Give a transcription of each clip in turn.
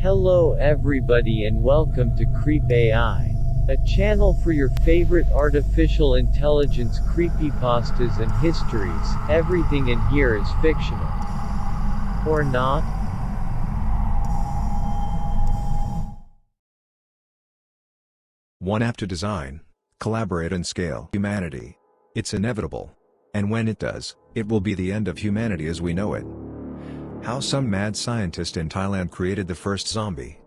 Hello everybody and welcome to CreepAI, a channel for your favorite artificial intelligence creepypastas and histories. Everything in here is fictional. Or not? One app to design, collaborate and scale humanity. It's inevitable. And when it does, it will be the end of humanity as we know it. How some mad scientist in Thailand created the first zombie.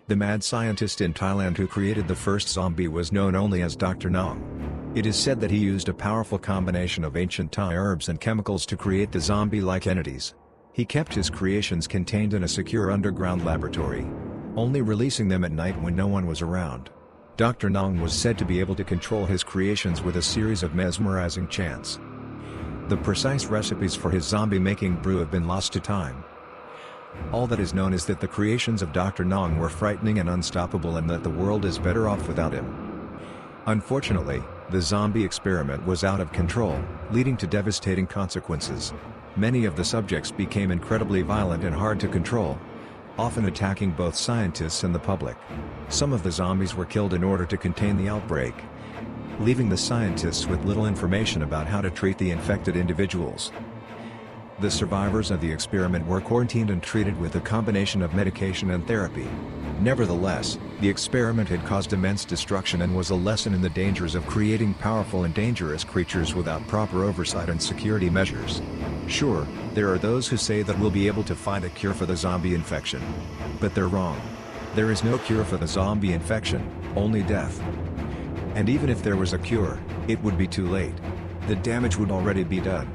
The mad scientist in Thailand who created the first zombie was known only as Dr. Nong. It is said that he used a powerful combination of ancient Thai herbs and chemicals to create the zombie-like entities. He kept his creations contained in a secure underground laboratory, only releasing them at night when no one was around. Dr. Nong was said to be able to control his creations with a series of mesmerizing chants. The precise recipes for his zombie-making brew have been lost to time. All that is known is that the creations of Dr. Nong were frightening and unstoppable and that the world is better off without him. Unfortunately, the zombie experiment was out of control, leading to devastating consequences. Many of the subjects became incredibly violent and hard to control, often attacking both scientists and the public. Some of the zombies were killed in order to contain the outbreak, leaving the scientists with little information about how to treat the infected individuals. The survivors of the experiment were quarantined and treated with a combination of medication and therapy. Nevertheless, the experiment had caused immense destruction and was a lesson in the dangers of creating powerful and dangerous creatures without proper oversight and security measures. Sure, there are those who say that we'll be able to find a cure for the zombie infection. But they're wrong. There is no cure for the zombie infection, only death. And even if there was a cure, it would be too late. The damage would already be done.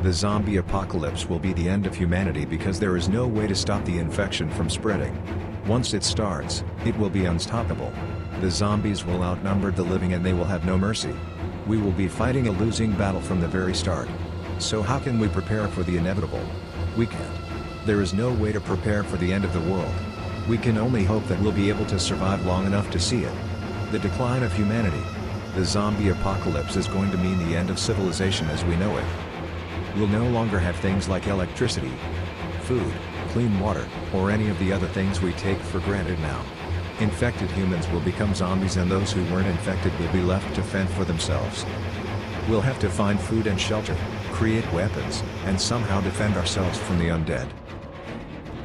The zombie apocalypse will be the end of humanity because there is no way to stop the infection from spreading. Once it starts, it will be unstoppable. The zombies will outnumber the living and they will have no mercy. We will be fighting a losing battle from the very start. So how can we prepare for the inevitable? We can't. There is no way to prepare for the end of the world. We can only hope that we'll be able to survive long enough to see it. The decline of humanity. The zombie apocalypse is going to mean the end of civilization as we know it. We'll no longer have things like electricity, food, clean water, or any of the other things we take for granted now. Infected humans will become zombies and those who weren't infected will be left to fend for themselves. We'll have to find food and shelter, create weapons, and somehow defend ourselves from the undead.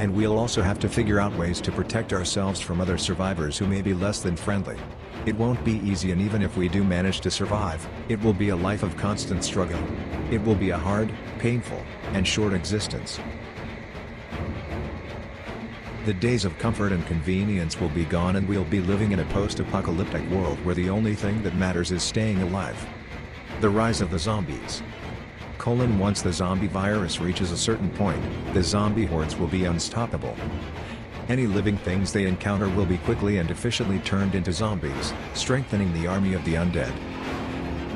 And we'll also have to figure out ways to protect ourselves from other survivors who may be less than friendly. It won't be easy, and even if we do manage to survive, it will be a life of constant struggle. It will be a hard, painful, and short existence. The days of comfort and convenience will be gone and we'll be living in a post-apocalyptic world where the only thing that matters is staying alive. The rise of the zombies. Once the zombie virus reaches a certain point, the zombie hordes will be unstoppable. Any living things they encounter will be quickly and efficiently turned into zombies, strengthening the army of the undead.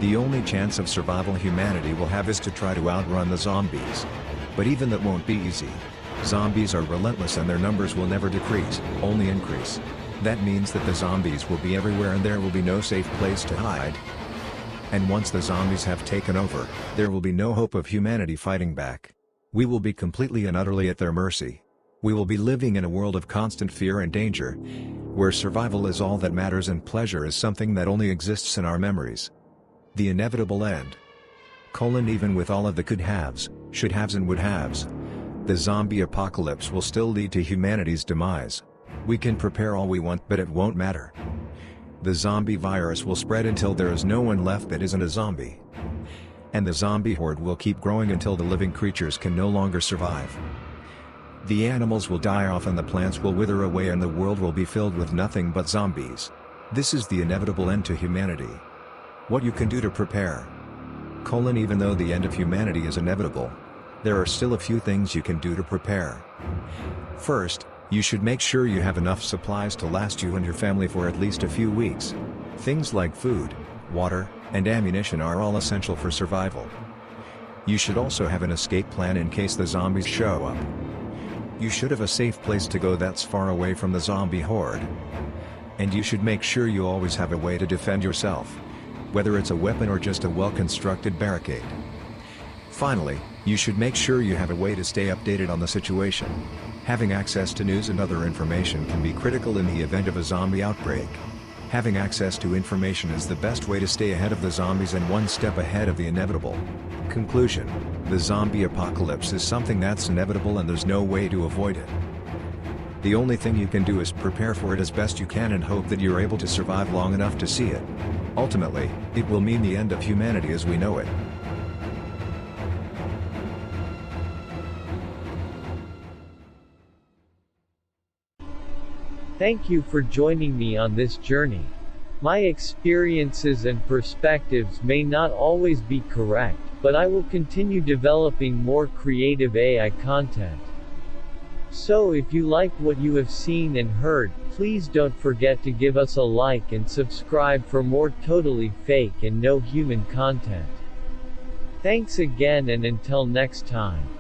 The only chance of survival humanity will have is to try to outrun the zombies. But even that won't be easy. Zombies are relentless and their numbers will never decrease, only increase. That means that the zombies will be everywhere and there will be no safe place to hide. And once the zombies have taken over, there will be no hope of humanity fighting back. We will be completely and utterly at their mercy. We will be living in a world of constant fear and danger, where survival is all that matters and pleasure is something that only exists in our memories. The inevitable end. Even with all of the could-haves, should-haves and would-haves, the zombie apocalypse will still lead to humanity's demise. We can prepare all we want, but it won't matter. The zombie virus will spread until there is no one left that isn't a zombie. And the zombie horde will keep growing until the living creatures can no longer survive. The animals will die off and the plants will wither away and the world will be filled with nothing but zombies. This is the inevitable end to humanity. What you can do to prepare. Even though the end of humanity is inevitable, there are still a few things you can do to prepare. First, you should make sure you have enough supplies to last you and your family for at least a few weeks. Things like food, water, and ammunition are all essential for survival. You should also have an escape plan in case the zombies show up. You should have a safe place to go that's far away from the zombie horde. And you should make sure you always have a way to defend yourself, whether it's a weapon or just a well-constructed barricade. Finally, you should make sure you have a way to stay updated on the situation. Having access to news and other information can be critical in the event of a zombie outbreak. Having access to information is the best way to stay ahead of the zombies and one step ahead of the inevitable. Conclusion: the zombie apocalypse is something that's inevitable and there's no way to avoid it. The only thing you can do is prepare for it as best you can and hope that you're able to survive long enough to see it. Ultimately, it will mean the end of humanity as we know it. Thank you for joining me on this journey. My experiences and perspectives may not always be correct, but I will continue developing more creative AI content. So if you like what you have seen and heard, please don't forget to give us a like and subscribe for more totally fake and no human content. Thanks again and until next time.